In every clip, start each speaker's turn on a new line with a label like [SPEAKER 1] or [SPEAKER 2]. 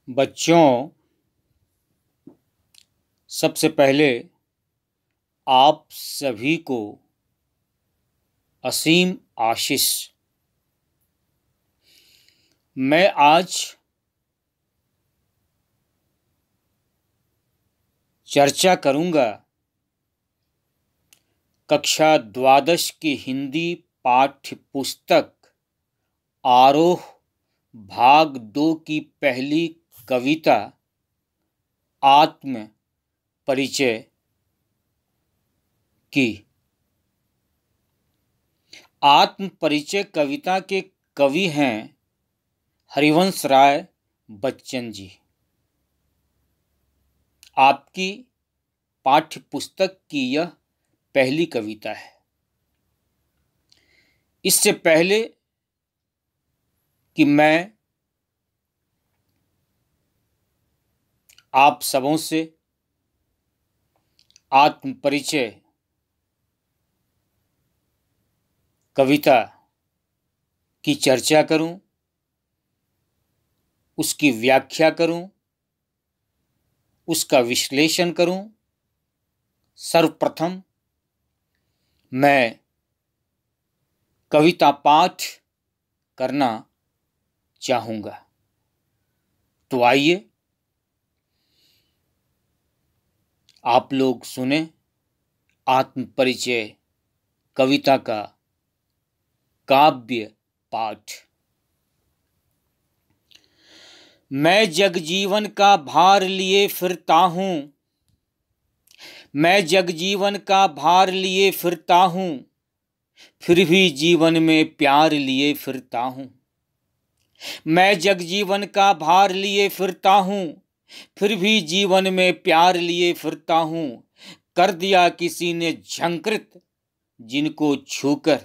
[SPEAKER 1] बच्चों, सबसे पहले आप सभी को असीम आशीष। मैं आज चर्चा करूंगा कक्षा द्वादश की हिंदी पाठ्य पुस्तक आरोह भाग 2 की पहली कविता आत्म परिचय की। आत्म परिचय कविता के कवि हैं हरिवंश राय बच्चन जी। आपकी पाठ्य पुस्तक की यह पहली कविता है। इससे पहले कि मैं आप सबों से आत्म परिचय कविता की चर्चा करूं, उसकी व्याख्या करूं, उसका विश्लेषण करूं, सर्वप्रथम मैं कविता पाठ करना चाहूंगा। तो आइए आप लोग सुने आत्म परिचय कविता का काव्य पाठ। मैं जगजीवन का भार लिए फिरता हूं, मैं जगजीवन का भार लिए फिरता हूं, फिर भी जीवन में प्यार लिए फिरता हूं। मैं जगजीवन का भार लिए फिरता हूं, फिर भी जीवन में प्यार लिए फिरता हूं। कर दिया किसी ने झंकृत जिनको छूकर,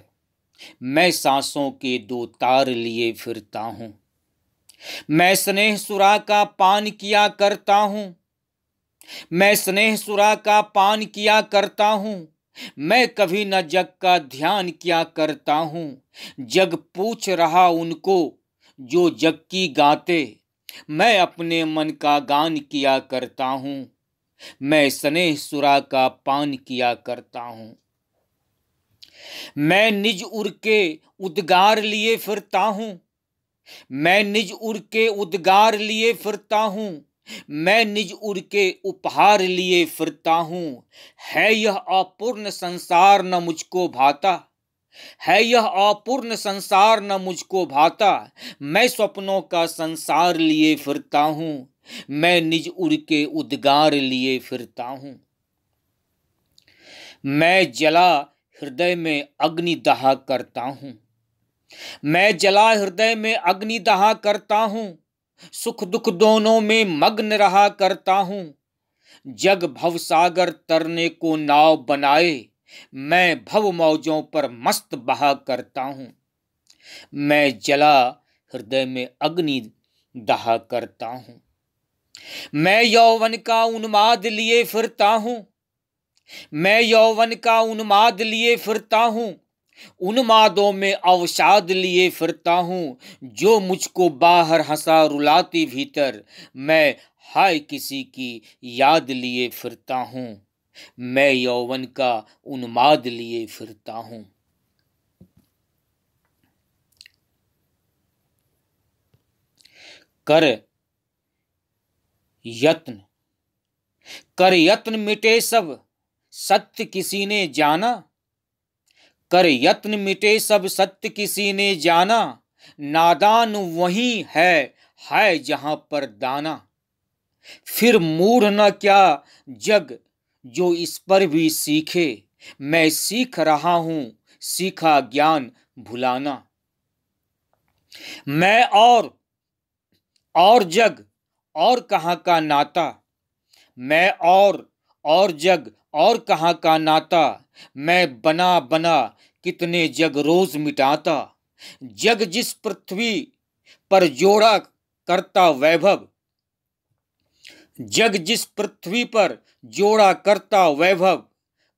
[SPEAKER 1] मैं सांसों के 2 तार लिए फिरता हूं। मैं स्नेह सुरा का पान किया करता हूं, मैं स्नेह सुरा का पान किया करता हूं। मैं कभी न जग का ध्यान किया करता हूं। जग पूछ रहा उनको जो जग की गाते, मैं अपने मन का गान किया करता हूं। मैं स्नेह सुरा का पान किया करता हूं। मैं निज उर के उद्गार लिए फिरता हूं, मैं निज उर के उद्गार लिए फिरता हूं। मैं निज उर के उपहार लिए फिरता हूं। है यह अपूर्ण संसार न मुझको भाता, है यह अपूर्ण संसार न मुझको भाता। मैं स्वप्नों का संसार लिए फिरता हूं, मैं निज उर के उद्गार लिए फिरता हूं। मैं जला हृदय में अग्नि दहा करता हूं, मैं जला हृदय में अग्नि दहा करता हूं। सुख दुख दोनों में मग्न रहा करता हूं। जग भव सागर तरने को नाव बनाए, मैं भव मौजों पर मस्त बहा करता हूं। मैं जला हृदय में अग्नि दहा करता हूं। मैं यौवन का उन्माद लिए फिरता हूं, मैं यौवन का उन्माद लिए फिरता हूं। उन्मादों में अवसाद लिए फिरता हूं। जो मुझको बाहर हंसा रुलाती भीतर, मैं हाय किसी की याद लिए फिरता हूं। मैं यौवन का उन्माद लिए फिरता हूं। कर यत्न, कर यत्न मिटे सब सत्य किसी ने जाना, कर यत्न मिटे सब सत्य किसी ने जाना। नादान वही है जहां पर दाना। फिर मूढ़ न क्या जग जो इस पर भी सीखे, मैं सीख रहा हूं सीखा ज्ञान भुलाना। मैं और जग और कहां का नाता, मैं और जग और कहां का नाता। मैं बना बना कितने जग रोज मिटाता। जग जिस पृथ्वी पर जोड़ा करता वैभव, जग जिस पृथ्वी पर जोड़ा करता वैभव।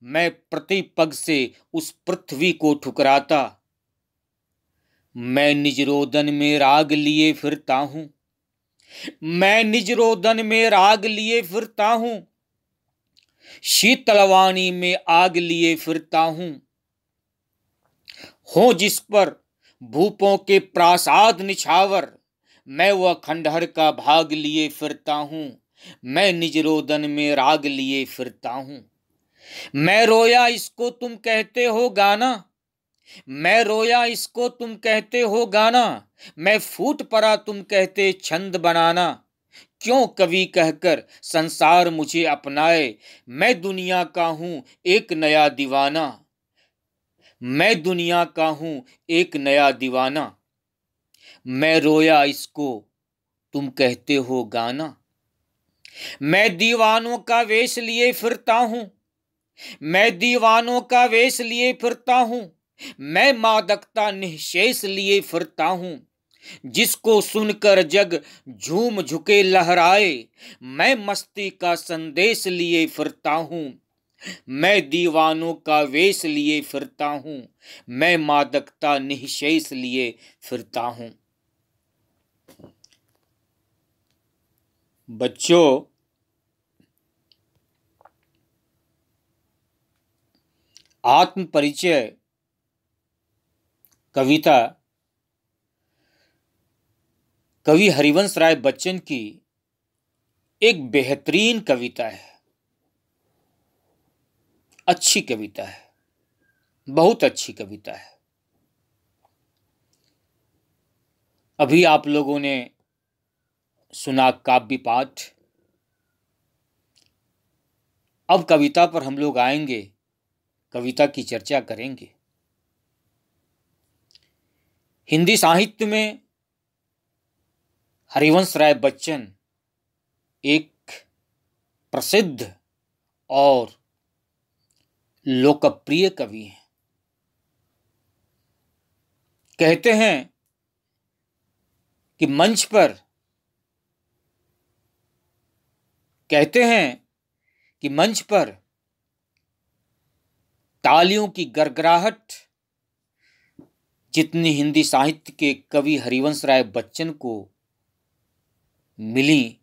[SPEAKER 1] मैं प्रति पग से उस पृथ्वी को ठुकराता। मैं निज रोदन में राग लिए फिरता हूं, मैं निज रोदन में राग लिए फिरता हूं, शीतलवाणी में आग लिए फिरता हूं। हो जिस पर भूपों के प्रासाद निछावर, मैं वह खंडहर का भाग लिए फिरता हूं। मैं निज रोदन में राग लिए फिरता हूं। मैं रोया इसको तुम कहते हो गाना, मैं रोया इसको तुम कहते हो गाना, मैं फूट पड़ा तुम कहते छंद बनाना। क्यों कवि कहकर संसार मुझे अपनाए, मैं दुनिया का हूं एक नया दीवाना। मैं दुनिया का हूं एक नया दीवाना। मैं रोया इसको तुम कहते हो गाना। मैं दीवानों का वेश लिए फिरता हूं, मैं दीवानों का वेश लिए फिरता हूं। मैं मादकता निःशेष लिए फिरता हूं। जिसको सुनकर जग झूम झुके लहराए, मैं मस्ती का संदेश लिए फिरता हूं। मैं दीवानों का वेश लिए फिरता हूं, मैं मादकता निःशेष लिए फिरता हूं। बच्चों, आत्म परिचय कविता कवि हरिवंश राय बच्चन की एक बेहतरीन कविता है। अच्छी कविता है, बहुत अच्छी कविता है। अभी आप लोगों ने सुना काव्य पाठ। अब कविता पर हम लोग आएंगे, कविता की चर्चा करेंगे। हिंदी साहित्य में हरिवंश राय बच्चन एक प्रसिद्ध और लोकप्रिय कवि हैं। कहते हैं कि मंच पर तालियों की गड़गड़ाहट जितनी हिंदी साहित्य के कवि हरिवंश राय बच्चन को मिली,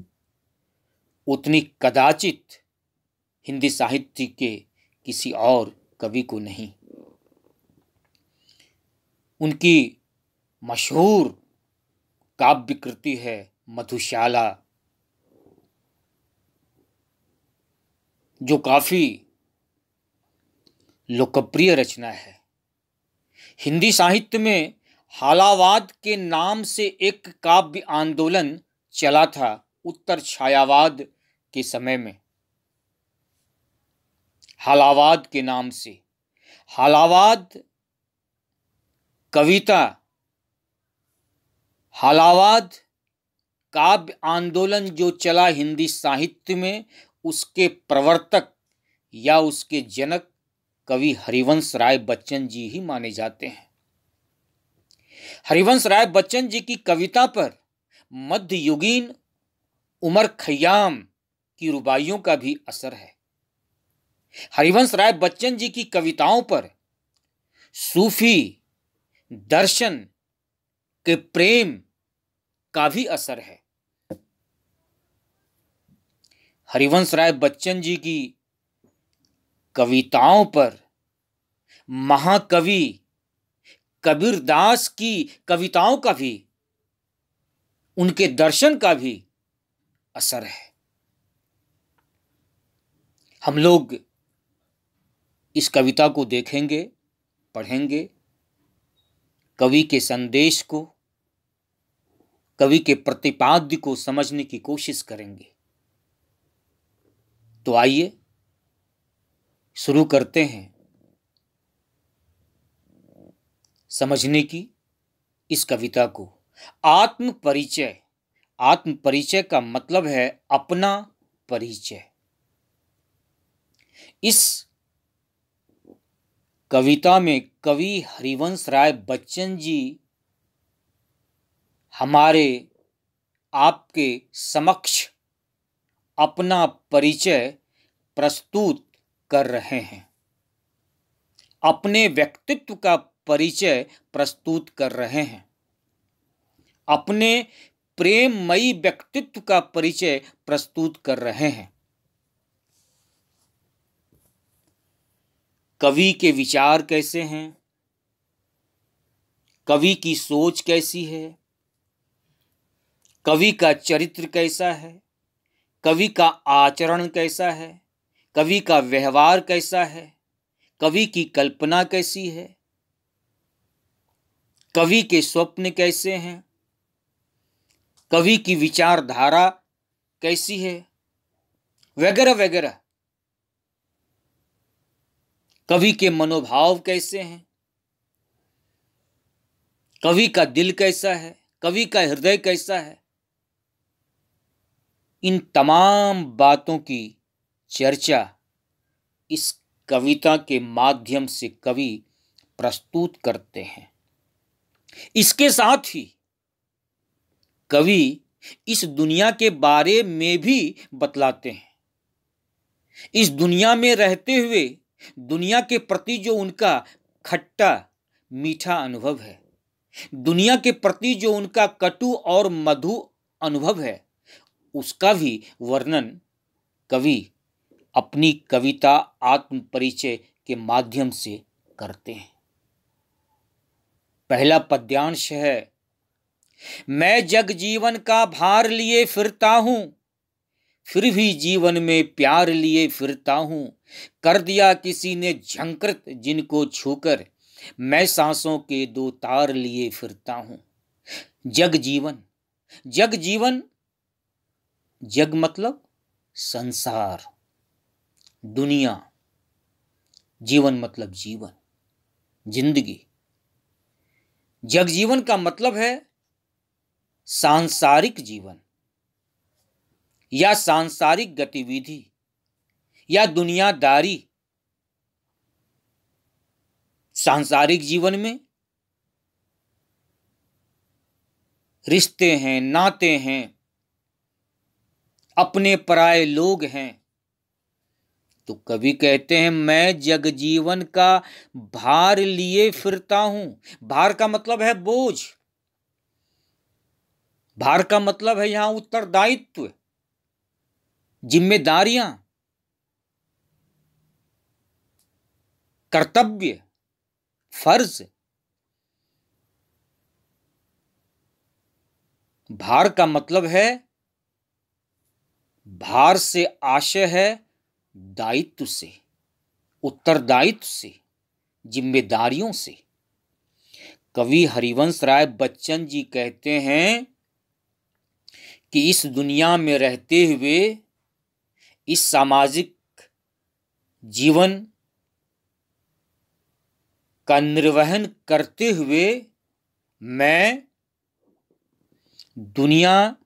[SPEAKER 1] उतनी कदाचित हिंदी साहित्य के किसी और कवि को नहीं। उनकी मशहूर काव्य कृति है मधुशाला, जो काफी लोकप्रिय रचना है। हिंदी साहित्य में हालावाद के नाम से एक काव्य आंदोलन चला था उत्तर छायावाद के समय में। हालावाद के नाम से हालावाद कविता, हालावाद काव्य आंदोलन जो चला हिंदी साहित्य में, उसके प्रवर्तक या उसके जनक कवि हरिवंश राय बच्चन जी ही माने जाते हैं। हरिवंश राय बच्चन जी की कविता पर मध्ययुगीन उमर खयाम की रुबाइयों का भी असर है। हरिवंश राय बच्चन जी की कविताओं पर सूफी दर्शन के प्रेम का भी असर है। हरिवंश राय बच्चन जी की कविताओं पर महाकवि कबीरदास की कविताओं का भी, उनके दर्शन का भी असर है। हम लोग इस कविता को देखेंगे, पढ़ेंगे, कवि के संदेश को, कवि के प्रतिपाद्य को समझने की कोशिश करेंगे। तो आइए शुरू करते हैं समझने की इस कविता को। आत्म परिचय। आत्म परिचय का मतलब है अपना परिचय। इस कविता में कवि हरिवंश राय बच्चन जी हमारे आपके समक्ष अपना परिचय प्रस्तुत कर रहे हैं, अपने व्यक्तित्व का परिचय प्रस्तुत कर रहे हैं, अपने प्रेममयी व्यक्तित्व का परिचय प्रस्तुत कर रहे हैं। कवि के विचार कैसे हैं, कवि की सोच कैसी है, कवि का चरित्र कैसा है, कवि का आचरण कैसा है, कवि का व्यवहार कैसा है, कवि की कल्पना कैसी है, कवि के स्वप्न कैसे हैं, कवि की विचारधारा कैसी है, वगैरह वगैरह। कवि के मनोभाव कैसे हैं, कवि का दिल कैसा है, कवि का हृदय कैसा है, इन तमाम बातों की चर्चा इस कविता के माध्यम से कवि प्रस्तुत करते हैं। इसके साथ ही कवि इस दुनिया के बारे में भी बतलाते हैं। इस दुनिया में रहते हुए दुनिया के प्रति जो उनका खट्टा मीठा अनुभव है, दुनिया के प्रति जो उनका कटु और मधु अनुभव है, उसका भी वर्णन कवि अपनी कविता आत्म परिचय के माध्यम से करते हैं। पहला पद्यांश है, मैं जग जीवन का भार लिए फिरता हूं, फिर भी जीवन में प्यार लिए फिरता हूं, कर दिया किसी ने झंकृत जिनको छूकर, मैं सांसों के दो तार लिए फिरता हूं। जग जीवन, जग जीवन, जग मतलब संसार, दुनिया, जीवन मतलब जीवन, जिंदगी। जग जीवन का मतलब है सांसारिक जीवन या सांसारिक गतिविधि या दुनियादारी। सांसारिक जीवन में रिश्ते हैं, नाते हैं, अपने पराये लोग हैं। तो कवि कहते हैं, मैं जग जीवन का भार लिए फिरता हूं। भार का मतलब है बोझ, भार का मतलब है यहां उत्तरदायित्व, जिम्मेदारियां, कर्तव्य, फर्ज। भार का मतलब है, भार से आशय है दायित्व से, उत्तरदायित्व से, जिम्मेदारियों से। कवि हरिवंश राय बच्चन जी कहते हैं कि इस दुनिया में रहते हुए, इस सामाजिक जीवन का निर्वहन करते हुए, मैं दुनिया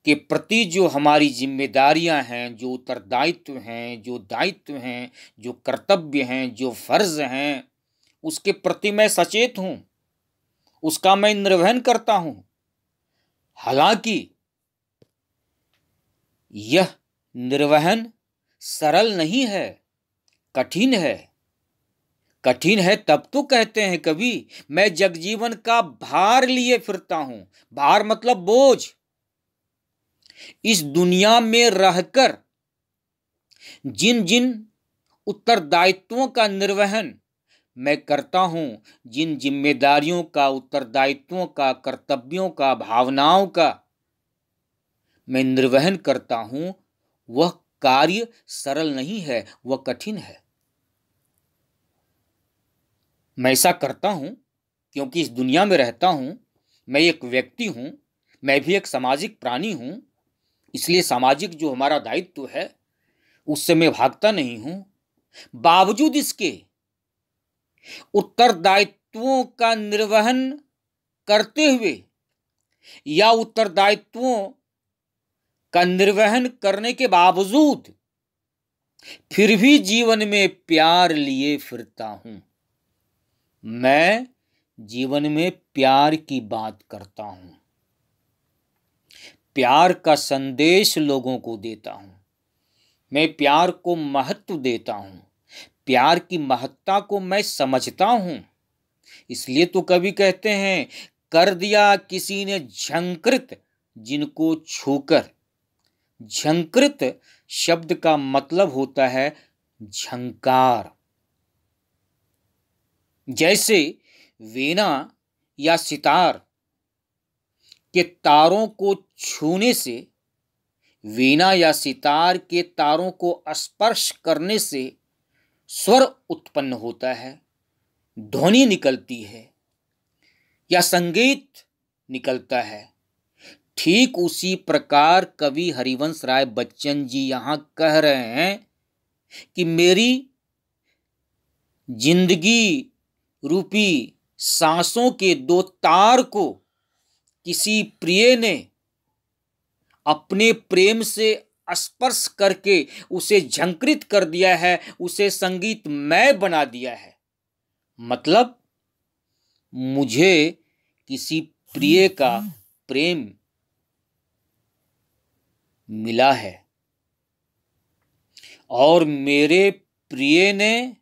[SPEAKER 1] के प्रति जो हमारी जिम्मेदारियां हैं, जो उत्तरदायित्व हैं, जो दायित्व हैं, जो कर्तव्य हैं, जो फर्ज हैं, उसके प्रति मैं सचेत हूं, उसका मैं निर्वहन करता हूं। हालांकि यह निर्वहन सरल नहीं है, कठिन है। कठिन है तब तो कहते हैं कवि, मैं जगजीवन का भार लिए फिरता हूं। भार मतलब बोझ। इस दुनिया में रहकर जिन जिन उत्तरदायित्वों का निर्वहन मैं करता हूं, जिन जिम्मेदारियों का, उत्तरदायित्वों का, कर्तव्यों का, भावनाओं का मैं निर्वहन करता हूं, वह कार्य सरल नहीं है, वह कठिन है। मैं ऐसा करता हूं क्योंकि इस दुनिया में रहता हूं, मैं एक व्यक्ति हूं, मैं भी एक सामाजिक प्राणी हूं। इसलिए सामाजिक जो हमारा दायित्व है उससे मैं भागता नहीं हूं। बावजूद इसके उत्तरदायित्वों का निर्वहन करते हुए या उत्तरदायित्वों का निर्वहन करने के बावजूद फिर भी जीवन में प्यार लिए फिरता हूं। मैं जीवन में प्यार की बात करता हूं, प्यार का संदेश लोगों को देता हूं, मैं प्यार को महत्व देता हूं, प्यार की महत्ता को मैं समझता हूं। इसलिए तो कवि कहते हैं, कर दिया किसी ने झंकृत जिनको छूकर। झंकृत शब्द का मतलब होता है झंकार। जैसे वीणा या सितार के तारों को छूने से, वीणा या सितार के तारों को स्पर्श करने से स्वर उत्पन्न होता है, ध्वनि निकलती है या संगीत निकलता है। ठीक उसी प्रकार कवि हरिवंश राय बच्चन जी यहां कह रहे हैं कि मेरी जिंदगी रूपी सांसों के दो तार को किसी प्रिय ने अपने प्रेम से स्पर्श करके उसे झंकृत कर दिया है, उसे संगीतमय बना दिया है। मतलब मुझे किसी प्रिय का प्रेम मिला है और मेरे प्रिय ने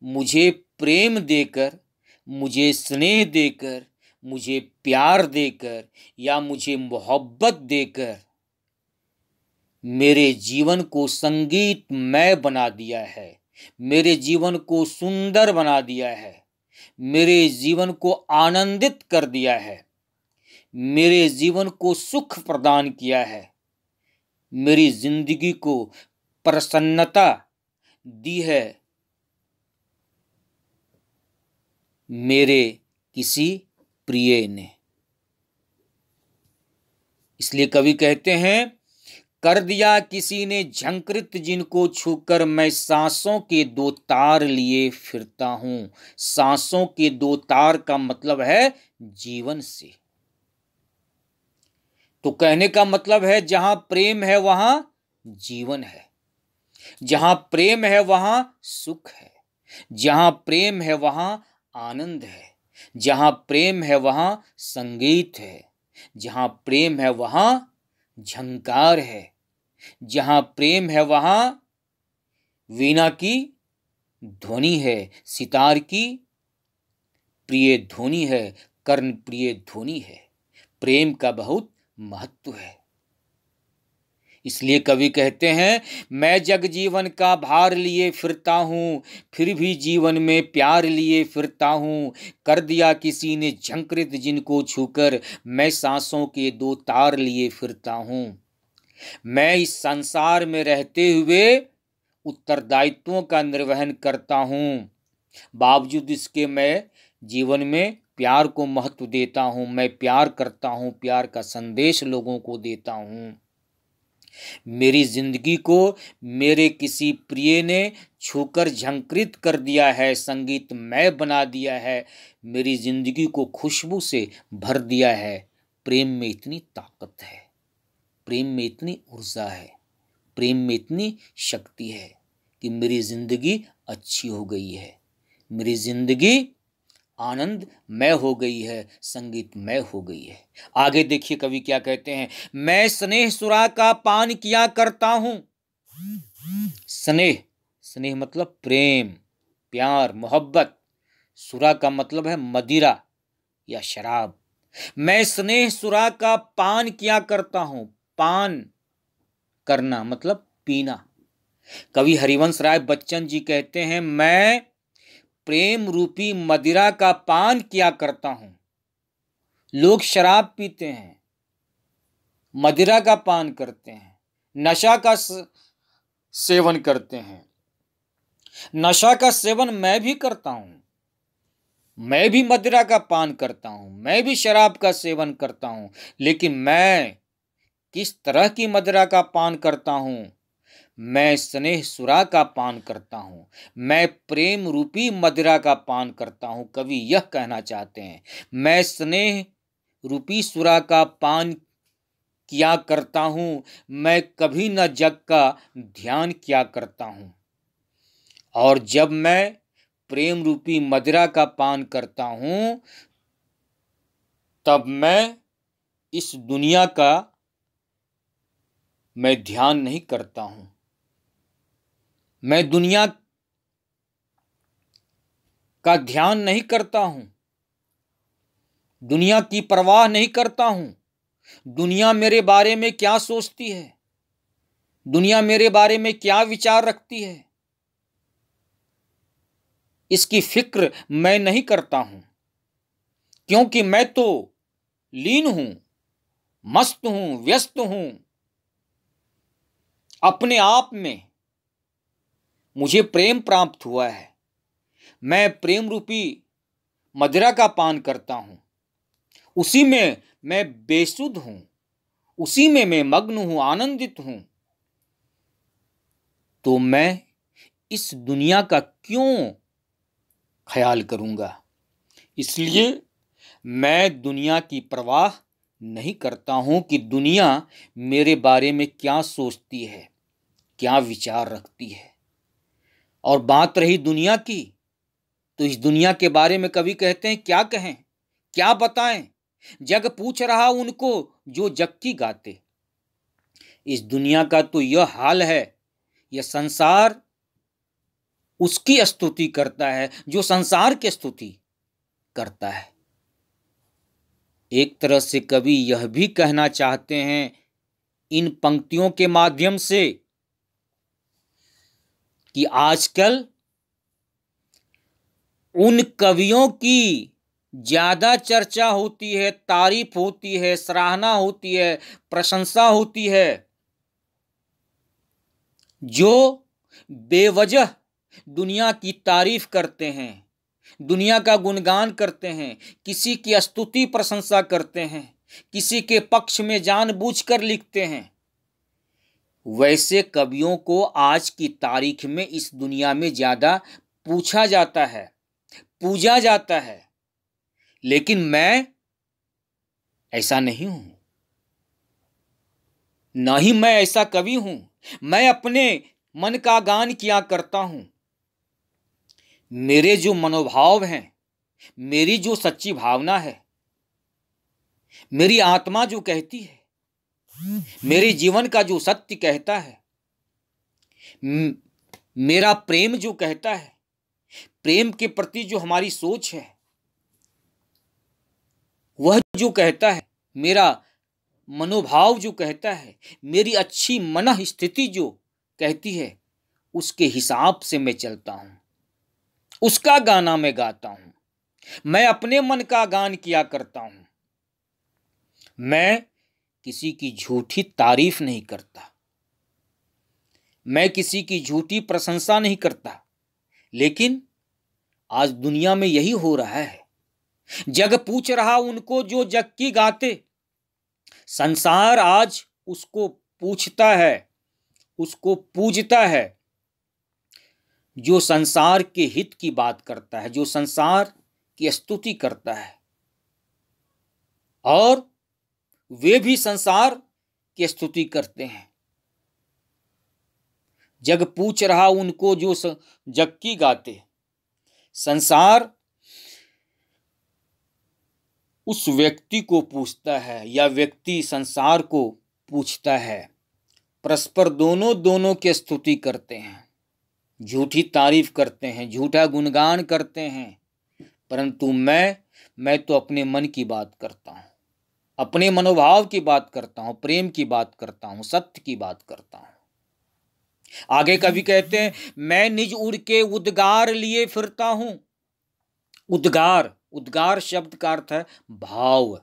[SPEAKER 1] मुझे प्रेम देकर, मुझे स्नेह देकर, मुझे प्यार देकर या मुझे मोहब्बत देकर मेरे जीवन को संगीतमय बना दिया है, मेरे जीवन को सुंदर बना दिया है, मेरे जीवन को आनंदित कर दिया है, मेरे जीवन को सुख प्रदान किया है, मेरी जिंदगी को प्रसन्नता दी है मेरे किसी प्रिय ने। इसलिए कवि कहते हैं, कर दिया किसी ने झंकृत जिनको छूकर, मैं सांसों के दो तार लिए फिरता हूं। सांसों के दो तार का मतलब है जीवन से। तो कहने का मतलब है जहां प्रेम है वहां जीवन है, जहां प्रेम है वहां सुख है, जहां प्रेम है वहां आनंद है, जहां प्रेम है वहां संगीत है, जहां प्रेम है वहां झंकार है, जहां प्रेम है वहां वीणा की ध्वनि है, सितार की प्रिय ध्वनि है, कर्ण प्रिय ध्वनि है। प्रेम का बहुत महत्व है। इसलिए कवि कहते हैं, मैं जग जीवन का भार लिए फिरता हूं, फिर भी जीवन में प्यार लिए फिरता हूं। कर दिया किसी ने झंकृत जिनको छूकर, मैं सांसों के दो तार लिए फिरता हूं। मैं इस संसार में रहते हुए उत्तरदायित्वों का निर्वहन करता हूं, बावजूद इसके मैं जीवन में प्यार को महत्व देता हूं। मैं प्यार करता हूं, प्यार का संदेश लोगों को देता हूं। मेरी जिंदगी को मेरे किसी प्रिय ने छूकर झंकृत कर दिया है, संगीतमय बना दिया है, मेरी जिंदगी को खुशबू से भर दिया है। प्रेम में इतनी ताकत है, प्रेम में इतनी ऊर्जा है, प्रेम में इतनी शक्ति है कि मेरी जिंदगी अच्छी हो गई है, मेरी जिंदगी आनंदमय हो गई है, संगीतमय हो गई है। आगे देखिए कवि क्या कहते हैं, मैं स्नेह सुरा का पान किया करता हूं। स्नेह, स्नेह मतलब प्रेम, प्यार, मोहब्बत। सुरा का मतलब है मदिरा या शराब। मैं स्नेह सुरा का पान किया करता हूं। पान करना मतलब पीना। कवि हरिवंश राय बच्चन जी कहते हैं, मैं प्रेम रूपी मदिरा का पान किया करता हूं। लोग शराब पीते हैं, मदिरा का पान करते हैं, नशा का सेवन करते हैं। नशा का सेवन मैं भी करता हूं, मैं भी मदिरा का पान करता हूं, मैं भी शराब का सेवन करता हूं। लेकिन मैं किस तरह की मदिरा का पान करता हूं? मैं स्नेह सुरा का पान करता हूं, मैं प्रेम रूपी मदिरा का पान करता हूं। कवि यह कहना चाहते हैं, मैं स्नेह रूपी सुरा का पान किया करता हूं, मैं कभी न जग का ध्यान किया करता हूं। और जब मैं प्रेम रूपी मदिरा का पान करता हूं, तब मैं इस दुनिया का मैं ध्यान नहीं करता हूं। मैं दुनिया का ध्यान नहीं करता हूं। दुनिया की परवाह नहीं करता हूं। दुनिया मेरे बारे में क्या सोचती है, दुनिया मेरे बारे में क्या विचार रखती है, इसकी फिक्र मैं नहीं करता हूं, क्योंकि मैं तो लीन हूं, मस्त हूं, व्यस्त हूं अपने आप में। मुझे प्रेम प्राप्त हुआ है, मैं प्रेम रूपी मदिरा का पान करता हूं, उसी में मैं बेसुध हूं, उसी में मैं मग्न हूं, आनंदित हूं। तो मैं इस दुनिया का क्यों ख्याल करूंगा? इसलिए मैं दुनिया की परवाह नहीं करता हूं कि दुनिया मेरे बारे में क्या सोचती है, क्या विचार रखती है। और बात रही दुनिया की, तो इस दुनिया के बारे में कवि कहते हैं, क्या कहें, क्या बताएं, जग पूछ रहा उनको जो जग की गाते। इस दुनिया का तो यह हाल है, यह संसार उसकी स्तुति करता है जो संसार की स्तुति करता है। एक तरह से कवि यह भी कहना चाहते हैं इन पंक्तियों के माध्यम से कि आजकल उन कवियों की ज्यादा चर्चा होती है, तारीफ होती है, सराहना होती है, प्रशंसा होती है, जो बेवजह दुनिया की तारीफ करते हैं, दुनिया का गुणगान करते हैं, किसी की स्तुति प्रशंसा करते हैं, किसी के पक्ष में जानबूझकर लिखते हैं। वैसे कवियों को आज की तारीख में इस दुनिया में ज्यादा पूछा जाता है, पूजा जाता है। लेकिन मैं ऐसा नहीं हूं, ना ही मैं ऐसा कवि हूं। मैं अपने मन का गान किया करता हूं। मेरे जो मनोभाव हैं, मेरी जो सच्ची भावना है, मेरी आत्मा जो कहती है, मेरे जीवन का जो सत्य कहता है, मेरा प्रेम जो कहता है, प्रेम के प्रति जो हमारी सोच है, वह जो कहता है, मेरा मनोभाव जो कहता है, मेरी अच्छी मन स्थिति जो कहती है, उसके हिसाब से मैं चलता हूं, उसका गाना मैं गाता हूं। मैं अपने मन का गान किया करता हूं। मैं किसी की झूठी तारीफ नहीं करता, मैं किसी की झूठी प्रशंसा नहीं करता। लेकिन आज दुनिया में यही हो रहा है। जग पूछ रहा उनको जो जग की गाते। संसार आज उसको पूछता है, उसको पूजता है जो संसार के हित की बात करता है, जो संसार की स्तुति करता है। और वे भी संसार की स्तुति करते हैं। जग पूछ रहा उनको जो जग की गाते। संसार उस व्यक्ति को पूछता है या व्यक्ति संसार को पूछता है। परस्पर दोनों की स्तुति करते हैं, झूठी तारीफ करते हैं, झूठा गुणगान करते हैं। परंतु मैं तो अपने मन की बात करता हूं, अपने मनोभाव की बात करता हूं, प्रेम की बात करता हूं, सत्य की बात करता हूं। आगे कवि कहते हैं, मैं निज उड़ के उद्गार लिए फिरता हूं। उद्गार शब्द का अर्थ है भाव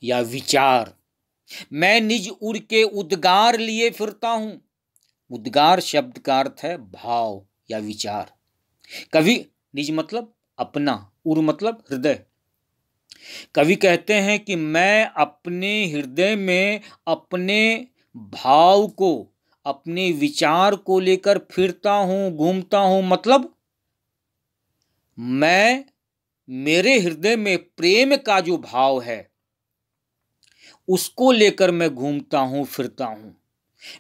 [SPEAKER 1] या विचार। मैं निज उड़ के उद्गार लिए फिरता हूं। उद्गार शब्द का अर्थ है भाव या विचार। कवि निज मतलब अपना, उर मतलब हृदय। कवि कहते हैं कि मैं अपने हृदय में अपने भाव को, अपने विचार को लेकर फिरता हूं, घूमता हूं। मतलब मैं, मेरे हृदय में प्रेम का जो भाव है उसको लेकर मैं घूमता हूं, फिरता हूं।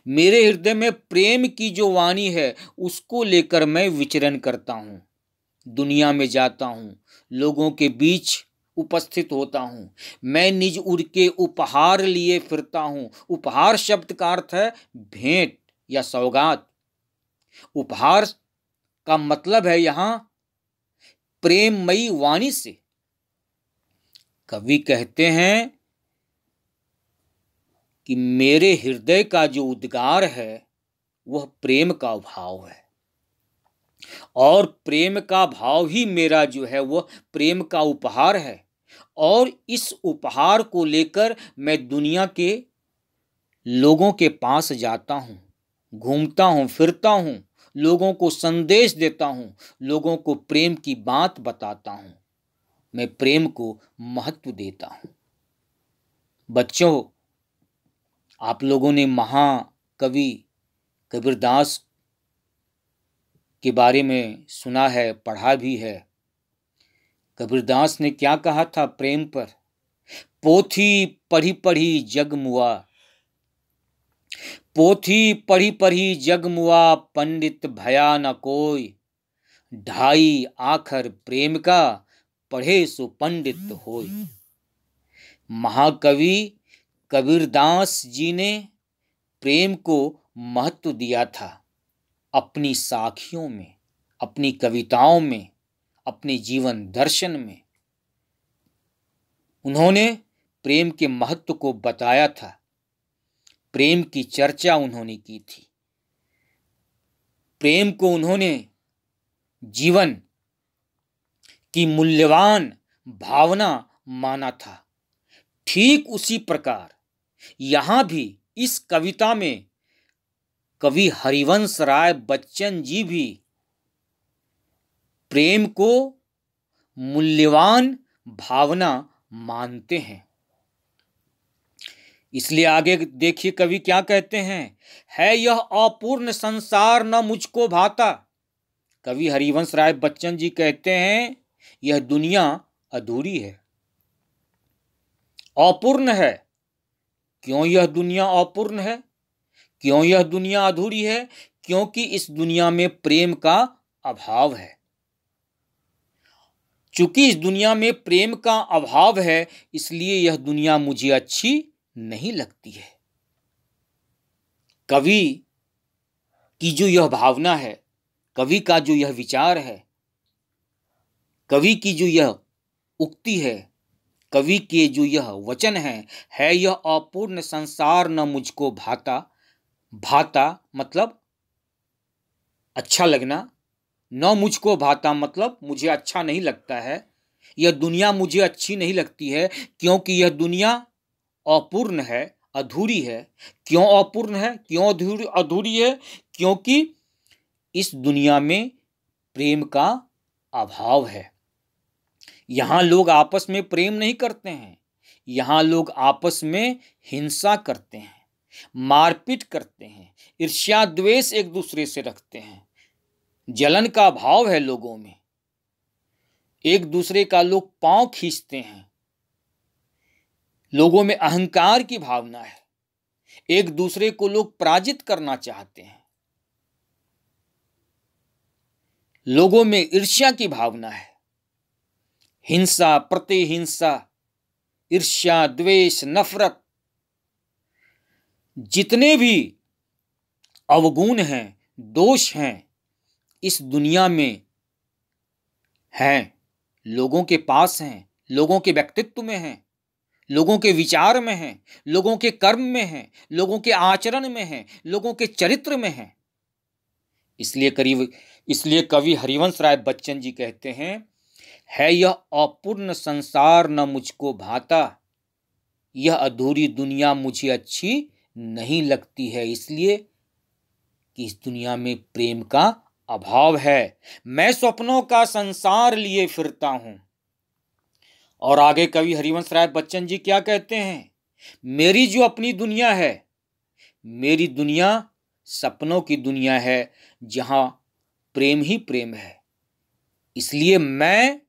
[SPEAKER 1] मेरे हृदय में प्रेम की जो वाणी है उसको लेकर मैं विचरण करता हूं, दुनिया में जाता हूं, लोगों के बीच उपस्थित होता हूं। मैं निज उड़ के उपहार लिए फिरता हूं। उपहार शब्द का अर्थ है भेंट या सौगात। उपहार का मतलब है यहां प्रेममयी वाणी से, कवि कहते हैं कि मेरे हृदय का जो उद्गार है वह प्रेम का भाव है, और प्रेम का भाव ही मेरा जो है वह प्रेम का उपहार है। और इस उपहार को लेकर मैं दुनिया के लोगों के पास जाता हूँ, घूमता हूँ, फिरता हूँ, लोगों को संदेश देता हूँ, लोगों को प्रेम की बात बताता हूँ, मैं प्रेम को महत्व देता हूँ। बच्चों, आप लोगों ने महाकवि कबीरदास के बारे में सुना है, पढ़ा भी है। कबीरदास ने क्या कहा था प्रेम पर? पोथी पढ़ी पढ़ी जग मुआ, पोथी पढ़ी पढ़ी जग मुआ, पंडित भया न कोई, ढाई आखर प्रेम का, पढ़े सो पंडित होय। महाकवि कबीरदास जी ने प्रेम को महत्व दिया था अपनी साखियों में, अपनी कविताओं में, अपने जीवन दर्शन में। उन्होंने प्रेम के महत्व को बताया था, प्रेम की चर्चा उन्होंने की थी, प्रेम को उन्होंने जीवन की मूल्यवान भावना माना था। ठीक उसी प्रकार यहां भी इस कविता में कवि हरिवंश राय बच्चन जी भी प्रेम को मूल्यवान भावना मानते हैं। इसलिए आगे देखिए कवि क्या कहते हैं, है यह अपूर्ण संसार न मुझको भाता। कवि हरिवंश राय बच्चन जी कहते हैं यह दुनिया अधूरी है, अपूर्ण है। क्यों यह दुनिया अपूर्ण है, क्यों यह दुनिया अधूरी है? क्योंकि इस दुनिया में प्रेम का अभाव है। चूंकि इस दुनिया में प्रेम का अभाव है, इसलिए यह दुनिया मुझे अच्छी नहीं लगती है। कवि की जो यह भावना है, कवि का जो यह विचार है, कवि की जो यह उक्ति है, कवि के जो यह वचन है यह अपूर्ण संसार न मुझको भाता। भाता मतलब अच्छा लगना, न मुझको भाता मतलब मुझे अच्छा नहीं लगता है, यह दुनिया मुझे अच्छी नहीं लगती है, क्योंकि यह दुनिया अपूर्ण है, अधूरी है। क्यों अपूर्ण है, क्यों अधूरी है? क्योंकि इस दुनिया में प्रेम का अभाव है। यहां लोग आपस में प्रेम नहीं करते हैं, यहां लोग आपस में हिंसा करते हैं, मारपीट करते हैं, ईर्ष्या द्वेष एक दूसरे से रखते हैं, जलन का भाव है लोगों में, एक दूसरे का लोग पांव खींचते हैं, लोगों में अहंकार की भावना है, एक दूसरे को लोग पराजित करना चाहते हैं, लोगों में ईर्ष्या की भावना है, हिंसा प्रतिहिंसा, ईर्ष्या द्वेष नफरत, जितने भी अवगुण हैं, दोष हैं, इस दुनिया में हैं, लोगों के पास हैं, लोगों के व्यक्तित्व में हैं, लोगों के विचार में हैं, लोगों के कर्म में हैं, लोगों के आचरण में हैं, लोगों के चरित्र में हैं। इसलिए कवि हरिवंश राय बच्चन जी कहते हैं, है यह अपूर्ण संसार न मुझको भाता, यह अधूरी दुनिया मुझे अच्छी नहीं लगती है, इसलिए कि इस दुनिया में प्रेम का अभाव है। मैं स्वप्नों का संसार लिए फिरता हूं। और आगे कवि हरिवंश राय बच्चन जी क्या कहते हैं, मेरी जो अपनी दुनिया है, मेरी दुनिया सपनों की दुनिया है, जहां प्रेम ही प्रेम है, इसलिए मैं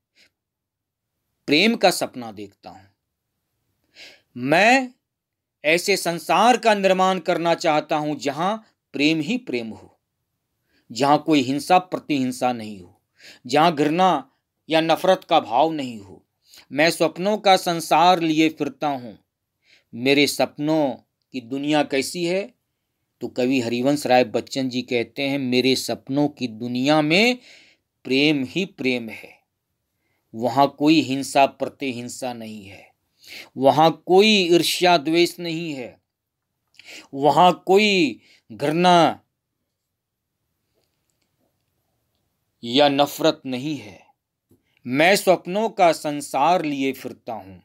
[SPEAKER 1] प्रेम का सपना देखता हूं। मैं ऐसे संसार का निर्माण करना चाहता हूं जहां प्रेम ही प्रेम हो, जहां कोई हिंसा प्रतिहिंसा नहीं हो, जहां घृणा या नफरत का भाव नहीं हो। मैं सपनों का संसार लिए फिरता हूं। मेरे सपनों की दुनिया कैसी है? तो कवि हरिवंश राय बच्चन जी कहते हैं, मेरे सपनों की दुनिया में प्रेम ही प्रेम है, वहां कोई हिंसा प्रतिहिंसा नहीं है, वहां कोई ईर्ष्या द्वेष नहीं है, वहां कोई घृणा या नफरत नहीं है। मैं स्वप्नों का संसार लिए फिरता हूं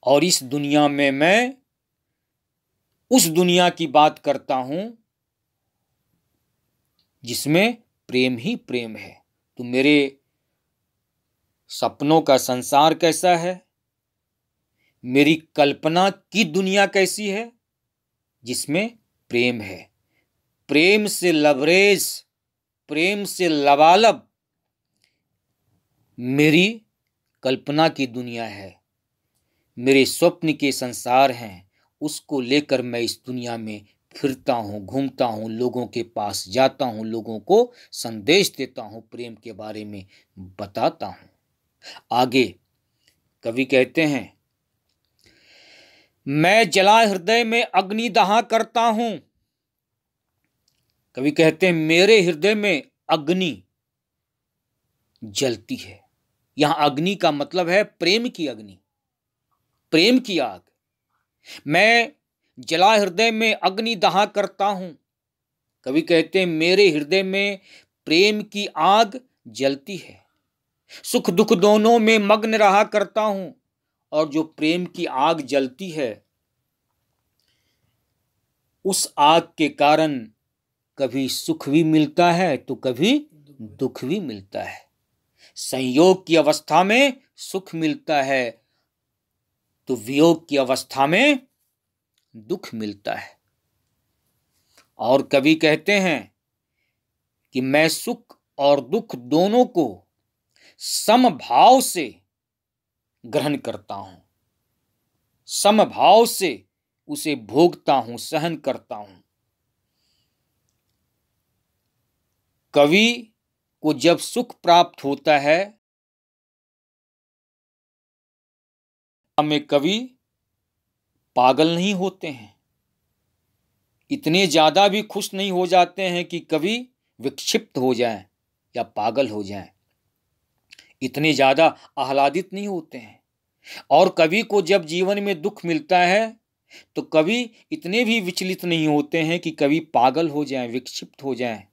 [SPEAKER 1] और इस दुनिया में मैं उस दुनिया की बात करता हूं जिसमें प्रेम ही प्रेम है। तो मेरे सपनों का संसार कैसा है, मेरी कल्पना की दुनिया कैसी है, जिसमें प्रेम है। प्रेम से लबरेज, प्रेम से लबालब मेरी कल्पना की दुनिया है, मेरे स्वप्न के संसार हैं। उसको लेकर मैं इस दुनिया में फिरता हूँ, घूमता हूँ, लोगों के पास जाता हूँ, लोगों को संदेश देता हूँ, प्रेम के बारे में बताता हूँ। आगे कवि कहते हैं, मैं जला हृदय में अग्नि दहा करता हूं। कवि कहते हैं मेरे हृदय में अग्नि जलती है। यहां अग्नि का मतलब है प्रेम की अग्नि, प्रेम की आग। मैं जला हृदय में अग्नि दहा करता हूं। कवि कहते हैं मेरे हृदय में प्रेम की आग जलती है, सुख दुख दोनों में मग्न रहा करता हूं। और जो प्रेम की आग जलती है, उस आग के कारण कभी सुख भी मिलता है तो कभी दुख भी मिलता है। संयोग की अवस्था में सुख मिलता है तो वियोग की अवस्था में दुख मिलता है। और कवि कहते हैं कि मैं सुख और दुख दोनों को समभाव से ग्रहण करता हूं, समभाव से उसे भोगता हूं, सहन करता हूं। कवि को जब सुख प्राप्त होता है, में कवि पागल नहीं होते हैं, इतने ज्यादा भी खुश नहीं हो जाते हैं कि कवि विक्षिप्त हो जाएं या पागल हो जाएं, इतने ज्यादा आह्लादित नहीं होते हैं। और कवि को जब जीवन में दुख मिलता है तो कवि इतने भी विचलित नहीं होते हैं कि कवि पागल हो जाएं, विक्षिप्त हो जाएं,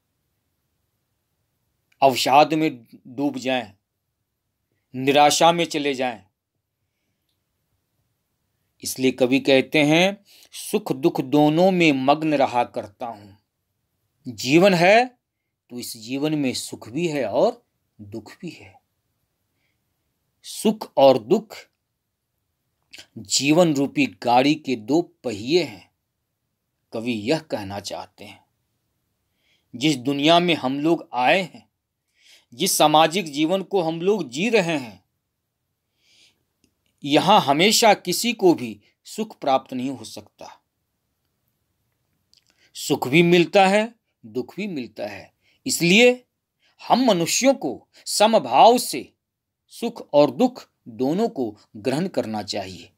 [SPEAKER 1] अवसाद में डूब जाएं, निराशा में चले जाएं। इसलिए कवि कहते हैं सुख दुख दोनों में मग्न रहा करता हूं। जीवन है तो इस जीवन में सुख भी है और दुख भी है। सुख और दुख जीवन रूपी गाड़ी के दो पहिए हैं। कवि यह कहना चाहते हैं जिस दुनिया में हम लोग आए हैं, जिस सामाजिक जीवन को हम लोग जी रहे हैं, यहां हमेशा किसी को भी सुख प्राप्त नहीं हो सकता। सुख भी मिलता है, दुख भी मिलता है। इसलिए हम मनुष्यों को समभाव से सुख और दुख दोनों को ग्रहण करना चाहिए।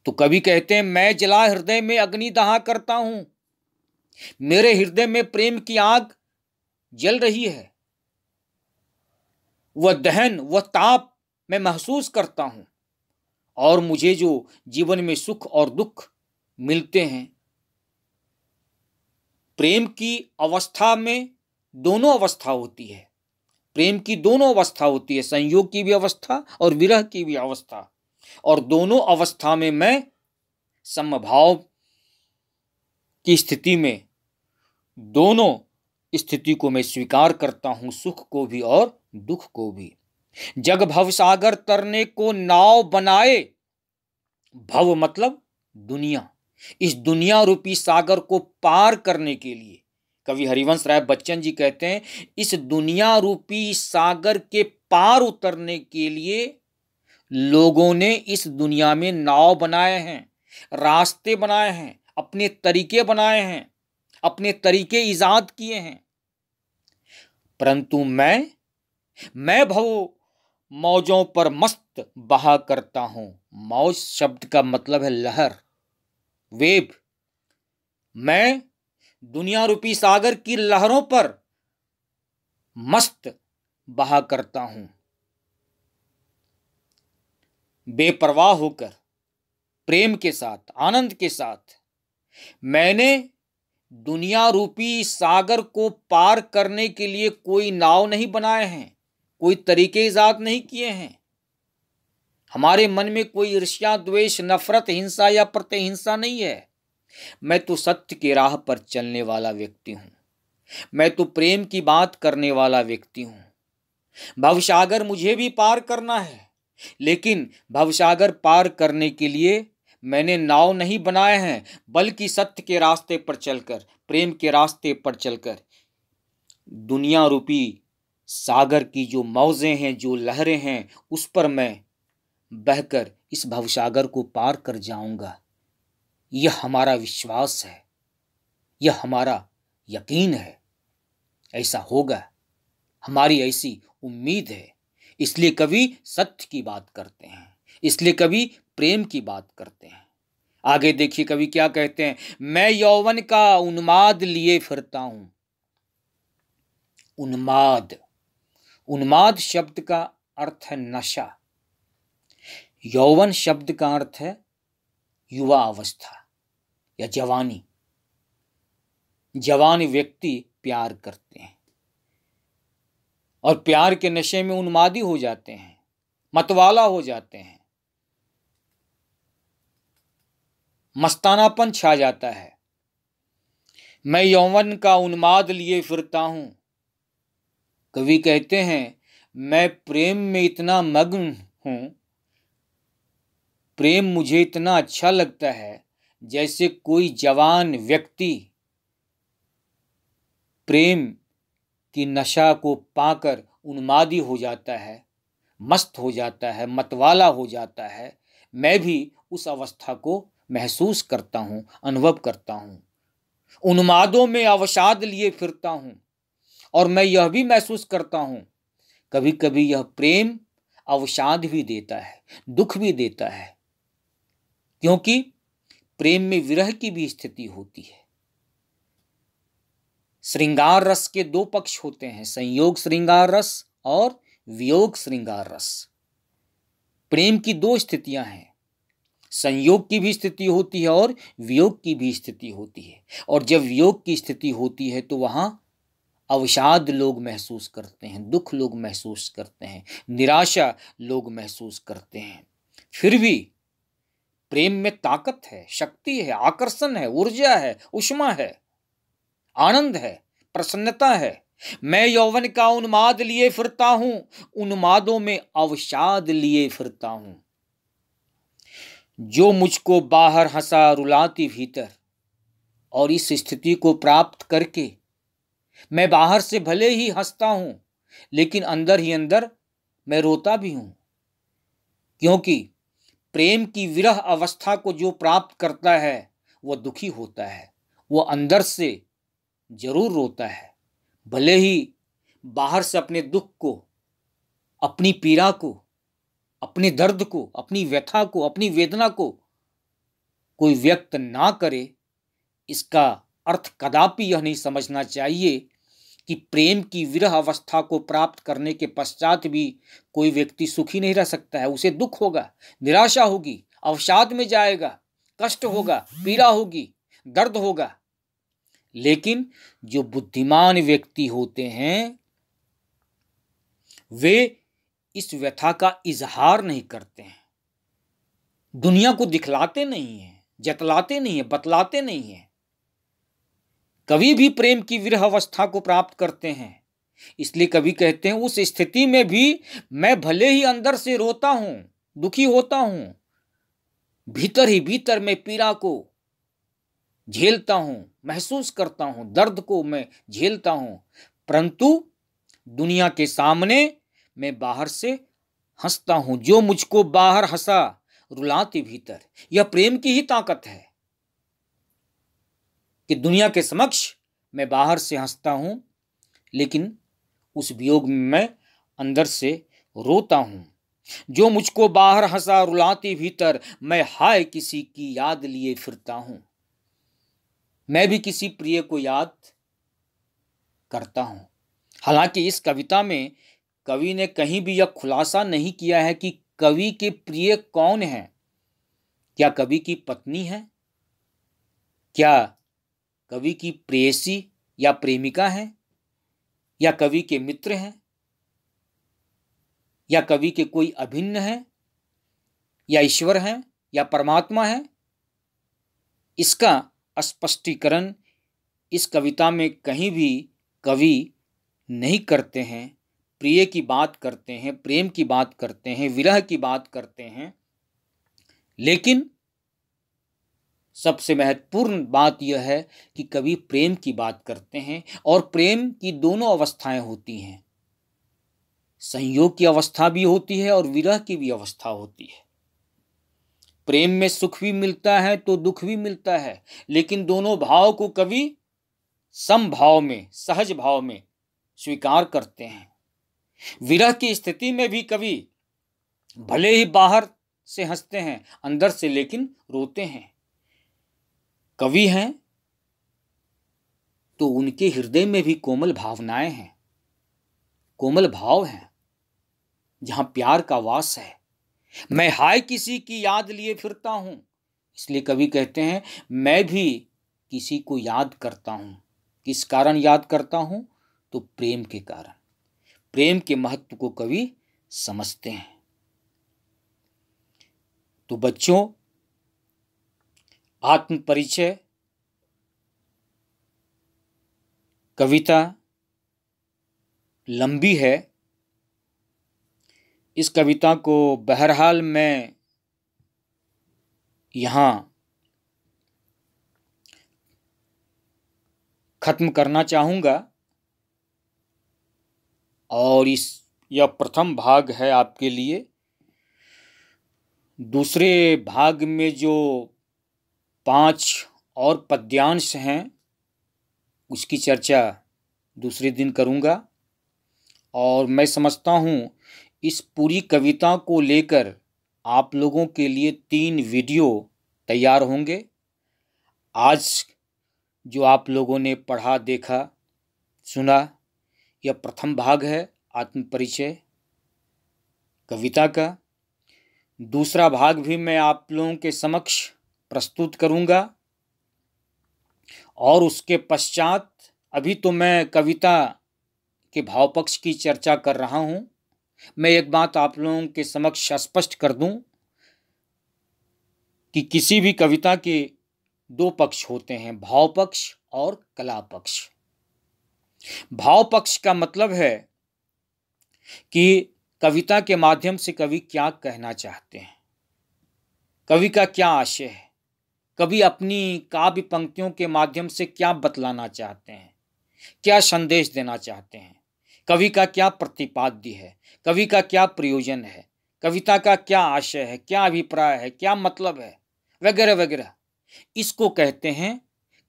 [SPEAKER 1] तो कवि कहते हैं मैं जला हृदय में अग्नि दहा करता हूं, मेरे हृदय में प्रेम की आग जल रही है, वह दहन, वह ताप मैं महसूस करता हूं। और मुझे जो जीवन में सुख और दुख मिलते हैं, प्रेम की अवस्था में दोनों अवस्था होती है, प्रेम की दोनों अवस्था होती है, संयोग की भी अवस्था और विरह की भी अवस्था। और दोनों अवस्था में मैं समभाव की स्थिति में दोनों स्थिति को मैं स्वीकार करता हूं, सुख को भी और दुख को भी। जग भव सागर तरने को नाव बनाए, भव मतलब दुनिया, इस दुनिया रूपी सागर को पार करने के लिए कवि हरिवंश राय बच्चन जी कहते हैं इस दुनिया रूपी सागर के पार उतरने के लिए लोगों ने इस दुनिया में नाव बनाए हैं, रास्ते बनाए हैं, अपने तरीके बनाए हैं, अपने तरीके इजाद किए हैं। परंतु मैं भव मौजों पर मस्त बहा करता हूं। मौज शब्द का मतलब है लहर, वेव। मैं दुनिया रूपी सागर की लहरों पर मस्त बहा करता हूं। बेपरवाह होकर, प्रेम के साथ, आनंद के साथ मैंने दुनिया रूपी सागर को पार करने के लिए कोई नाव नहीं बनाए हैं, कोई तरीके ईजाद नहीं किए हैं। हमारे मन में कोई ईर्ष्या, द्वेष, नफरत, हिंसा या प्रतिहिंसा नहीं है। मैं तो सत्य की राह पर चलने वाला व्यक्ति हूं। मैं तो प्रेम की बात करने वाला व्यक्ति हूं। भवसागर मुझे भी पार करना है, लेकिन भवसागर पार करने के लिए मैंने नाव नहीं बनाए हैं, बल्कि सत्य के रास्ते पर चलकर, प्रेम के रास्ते पर चलकर दुनिया रूपी सागर की जो मौजें हैं, जो लहरें हैं, उस पर मैं बहकर इस भवसागर को पार कर जाऊंगा। यह हमारा विश्वास है, यह हमारा यकीन है। ऐसा होगा, हमारी ऐसी उम्मीद है। इसलिए कभी सत्य की बात करते हैं, इसलिए कभी प्रेम की बात करते हैं। आगे देखिए कवि क्या कहते हैं, मैं यौवन का उन्माद लिए फिरता हूं। उन्माद, उन्माद शब्द का अर्थ है नशा। यौवन शब्द का अर्थ है युवा अवस्था या जवानी। जवान व्यक्ति प्यार करते हैं और प्यार के नशे में उन्मादी हो जाते हैं, मतवाला हो जाते हैं, मस्तानापन छा जाता है। मैं यौवन का उन्माद लिए फिरता हूं। कवि कहते हैं मैं प्रेम में इतना मग्न हूं, प्रेम मुझे इतना अच्छा लगता है जैसे कोई जवान व्यक्ति प्रेम की नशा को पाकर उन्मादी हो जाता है, मस्त हो जाता है, मतवाला हो जाता है। मैं भी उस अवस्था को महसूस करता हूं, अनुभव करता हूं। उन्मादों में अवसाद लिए फिरता हूं और मैं यह भी महसूस करता हूं कभी कभी यह प्रेम अवसाद भी देता है, दुख भी देता है, क्योंकि प्रेम में विरह की भी स्थिति होती है। श्रृंगार रस के दो पक्ष होते हैं, संयोग श्रृंगार रस और वियोग श्रृंगार रस। प्रेम की दो स्थितियां हैं, संयोग की भी स्थिति होती है और वियोग की भी स्थिति होती है। और जब वियोग की स्थिति होती है तो वहां अवसाद लोग महसूस करते हैं, दुख लोग महसूस करते हैं, निराशा लोग महसूस करते हैं। फिर भी प्रेम में ताकत है, शक्ति है, आकर्षण है, ऊर्जा है, उष्मा है, आनंद है, प्रसन्नता है। मैं यौवन का उन्माद लिए फिरता हूं, उन्मादों में अवसाद लिए फिरता हूं। जो मुझको बाहर हंसा रुलाती भीतर, और इस स्थिति को प्राप्त करके मैं बाहर से भले ही हंसता हूं, लेकिन अंदर ही अंदर मैं रोता भी हूं, क्योंकि प्रेम की विरह अवस्था को जो प्राप्त करता है वह दुखी होता है, वह अंदर से जरूर रोता है। भले ही बाहर से अपने दुख को, अपनी पीड़ा को, अपने दर्द को, अपनी व्यथा को, अपनी वेदना को कोई व्यक्त ना करे, इसका अर्थ कदापि यह नहीं समझना चाहिए कि प्रेम की विरह अवस्था को प्राप्त करने के पश्चात भी कोई व्यक्ति सुखी नहीं रह सकता है। उसे दुख होगा, निराशा होगी, अवसाद में जाएगा, कष्ट होगा, पीड़ा होगी, दर्द होगा। लेकिन जो बुद्धिमान व्यक्ति होते हैं वे इस व्यथा का इजहार नहीं करते हैं, दुनिया को दिखलाते नहीं हैं, जतलाते नहीं हैं, बतलाते नहीं हैं। कभी भी प्रेम की विरह अवस्था को प्राप्त करते हैं। इसलिए कभी कहते हैं उस स्थिति में भी मैं भले ही अंदर से रोता हूं, दुखी होता हूं, भीतर ही भीतर मैं पीड़ा को झेलता हूं, महसूस करता हूं, दर्द को मैं झेलता हूं, परंतु दुनिया के सामने मैं बाहर से हंसता हूं। जो मुझको बाहर हंसा रुलाती भीतर, यह प्रेम की ही ताकत है कि दुनिया के समक्ष मैं बाहर से हंसता हूं, लेकिन उस वियोग में मैं अंदर से रोता हूं। जो मुझको बाहर हंसा रुलाती भीतर, मैं हाय किसी की याद लिए फिरता हूं। मैं भी किसी प्रिय को याद करता हूं। हालांकि इस कविता में कवि ने कहीं भी यह खुलासा नहीं किया है कि कवि के प्रिय कौन है? क्या कवि की पत्नी है? क्या कवि की प्रेयसी या प्रेमिका है? या कवि के मित्र हैं? या कवि के कोई अभिन्न है? या ईश्वर है? या परमात्मा है? इसका स्पष्टीकरण इस कविता में कहीं भी कवि नहीं करते हैं। प्रिय की बात करते हैं, प्रेम की बात करते हैं, विरह की बात करते हैं, लेकिन सबसे महत्वपूर्ण बात यह है कि कवि प्रेम की बात करते हैं। और प्रेम की दोनों अवस्थाएं होती हैं, संयोग की अवस्था भी होती है और विरह की भी अवस्था होती है। प्रेम में सुख भी मिलता है तो दुख भी मिलता है, लेकिन दोनों भाव को कवि समभाव में, सहज भाव में स्वीकार करते हैं। विरह की स्थिति में भी कवि भले ही बाहर से हंसते हैं, अंदर से लेकिन रोते हैं। कवि हैं तो उनके हृदय में भी कोमल भावनाएं हैं, कोमल भाव हैं, जहां प्यार का वास है। मैं हाय किसी की याद लिए फिरता हूं, इसलिए कवि कहते हैं मैं भी किसी को याद करता हूं। किस कारण याद करता हूं? तो प्रेम के कारण। प्रेम के महत्व को कवि समझते हैं। तो बच्चों, आत्म परिचय कविता लंबी है। इस कविता को बहरहाल मैं यहाँ खत्म करना चाहूँगा, और यह प्रथम भाग है आपके लिए। दूसरे भाग में जो 5 और पद्यांश हैं उसकी चर्चा दूसरे दिन करूँगा। और मैं समझता हूँ इस पूरी कविता को लेकर आप लोगों के लिए 3 वीडियो तैयार होंगे। आज जो आप लोगों ने पढ़ा, देखा, सुना, यह प्रथम भाग है आत्म परिचय कविता का। दूसरा भाग भी मैं आप लोगों के समक्ष प्रस्तुत करूंगा, और उसके पश्चात अभी तो मैं कविता के भाव पक्ष की चर्चा कर रहा हूं। मैं एक बात आप लोगों के समक्ष स्पष्ट कर दूं कि किसी भी कविता के 2 पक्ष होते हैं, भाव पक्ष और कला पक्ष। भाव पक्ष का मतलब है कि कविता के माध्यम से कवि क्या कहना चाहते हैं, कवि का क्या आशय है, कवि अपनी काव्य पंक्तियों के माध्यम से क्या बतलाना चाहते हैं, क्या संदेश देना चाहते हैं, कवि का क्या प्रतिपाद्य है, कवि का क्या प्रयोजन है, कविता का क्या आशय है, क्या अभिप्राय है, क्या मतलब है, वगैरह वगैरह। इसको कहते हैं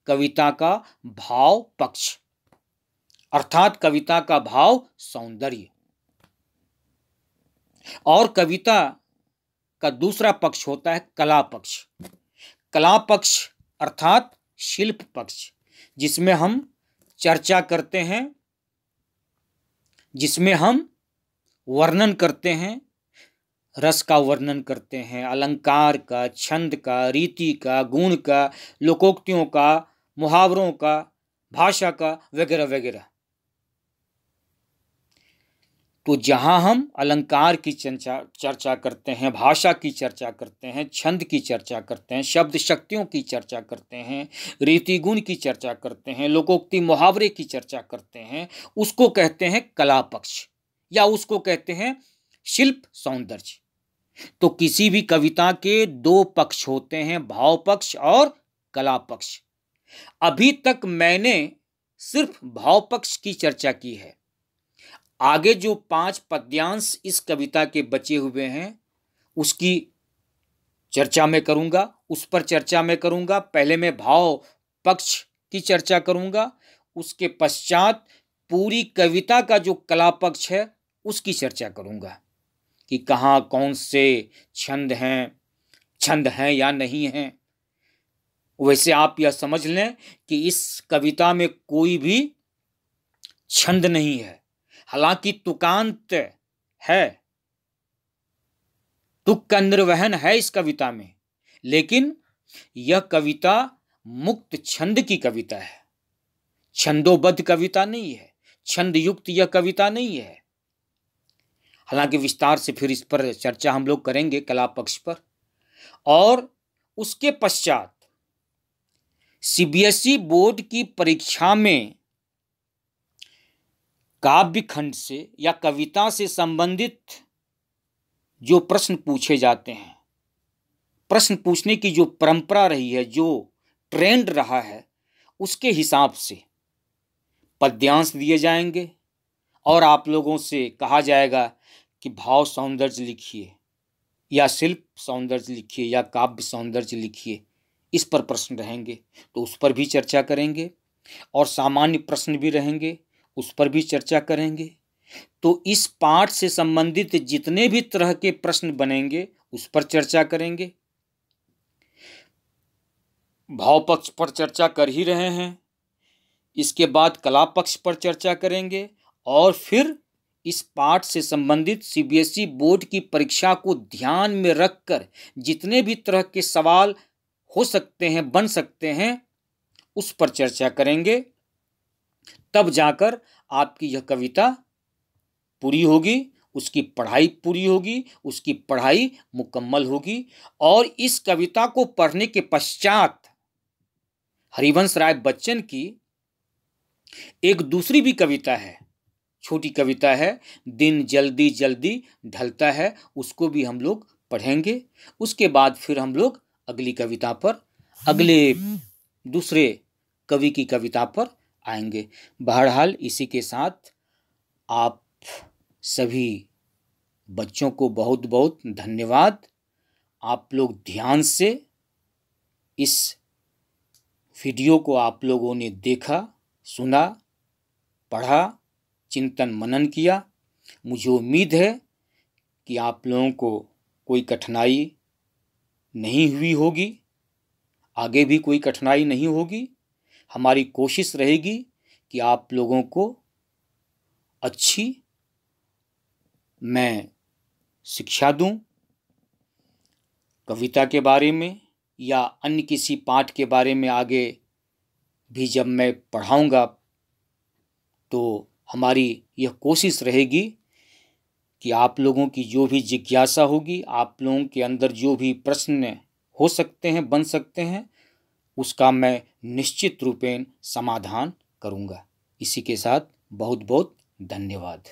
[SPEAKER 1] कविता का भाव पक्ष, अर्थात कविता का भाव सौंदर्य। और कविता का दूसरा पक्ष होता है कला पक्ष। कला पक्ष अर्थात शिल्प पक्ष, जिसमें हम चर्चा करते हैं, जिसमें हम वर्णन करते हैं, रस का वर्णन करते हैं, अलंकार का, छंद का, रीति का, गुण का, लोकोक्तियों का, मुहावरों का, भाषा का, वगैरह वगैरह। तो जहां हम अलंकार की चर्चा करते हैं, भाषा की चर्चा करते हैं, छंद की चर्चा करते हैं, शब्द शक्तियों की चर्चा करते हैं, रीति गुण की चर्चा करते हैं, लोकोक्ति मुहावरे की चर्चा करते हैं, उसको कहते हैं कला पक्ष, या उसको कहते हैं शिल्प सौंदर्य। तो किसी भी कविता के 2 पक्ष होते हैं, भाव पक्ष और कला पक्ष। अभी तक मैंने सिर्फ भाव पक्ष की चर्चा की है। आगे जो 5 पद्यांश इस कविता के बचे हुए हैं उसकी चर्चा मैं करूंगा, उस पर चर्चा मैं करूंगा। पहले मैं भाव पक्ष की चर्चा करूंगा, उसके पश्चात पूरी कविता का जो कला पक्ष है उसकी चर्चा करूंगा कि कहाँ कौन से छंद हैं या नहीं हैं। वैसे आप यह समझ लें कि इस कविता में कोई भी छंद नहीं है, हालांकि तुकांत है, तुक का निर्वहन है इस कविता में, लेकिन यह कविता मुक्त छंद की कविता है, छंदोबद्ध कविता नहीं है, छंद युक्त यह कविता नहीं है। हालांकि विस्तार से फिर इस पर चर्चा हम लोग करेंगे कला पक्ष पर। और उसके पश्चात सीबीएसई बोर्ड की परीक्षा में काव्य खंड से या कविता से संबंधित जो प्रश्न पूछे जाते हैं, प्रश्न पूछने की जो परंपरा रही है, जो ट्रेंड रहा है, उसके हिसाब से पद्यांश दिए जाएंगे और आप लोगों से कहा जाएगा कि भाव सौंदर्य लिखिए या शिल्प सौंदर्य लिखिए या काव्य सौंदर्य लिखिए। इस पर प्रश्न रहेंगे तो उस पर भी चर्चा करेंगे, और सामान्य प्रश्न भी रहेंगे, उस पर भी चर्चा करेंगे। तो इस पाठ से संबंधित जितने भी तरह के प्रश्न बनेंगे उस पर चर्चा करेंगे। भाव पक्ष पर चर्चा कर ही रहे हैं, इसके बाद कला पक्ष पर चर्चा करेंगे, और फिर इस पाठ से संबंधित सीबीएसई बोर्ड की परीक्षा को ध्यान में रखकर जितने भी तरह के सवाल हो सकते हैं, बन सकते हैं, उस पर चर्चा करेंगे। तब जाकर आपकी यह कविता पूरी होगी, उसकी पढ़ाई पूरी होगी, उसकी पढ़ाई मुकम्मल होगी। और इस कविता को पढ़ने के पश्चात हरिवंश राय बच्चन की एक दूसरी भी कविता है, छोटी कविता है, दिन जल्दी जल्दी ढलता है, उसको भी हम लोग पढ़ेंगे। उसके बाद फिर हम लोग अगली कविता पर, अगले दूसरे कवि की कविता पर आएंगे। बहरहाल इसी के साथ आप सभी बच्चों को बहुत बहुत धन्यवाद। आप लोग ध्यान से इस वीडियो को आप लोगों ने देखा, सुना, पढ़ा, चिंतन मनन किया। मुझे उम्मीद है कि आप लोगों को कोई कठिनाई नहीं हुई होगी, आगे भी कोई कठिनाई नहीं होगी। हमारी कोशिश रहेगी कि आप लोगों को अच्छी मैं शिक्षा दूं, कविता के बारे में या अन्य किसी पाठ के बारे में आगे भी जब मैं पढ़ाऊंगा तो हमारी यह कोशिश रहेगी कि आप लोगों की जो भी जिज्ञासा होगी, आप लोगों के अंदर जो भी प्रश्न हो सकते हैं, बन सकते हैं, उसका मैं निश्चित रूपेण समाधान करूंगा। इसी के साथ बहुत बहुत धन्यवाद।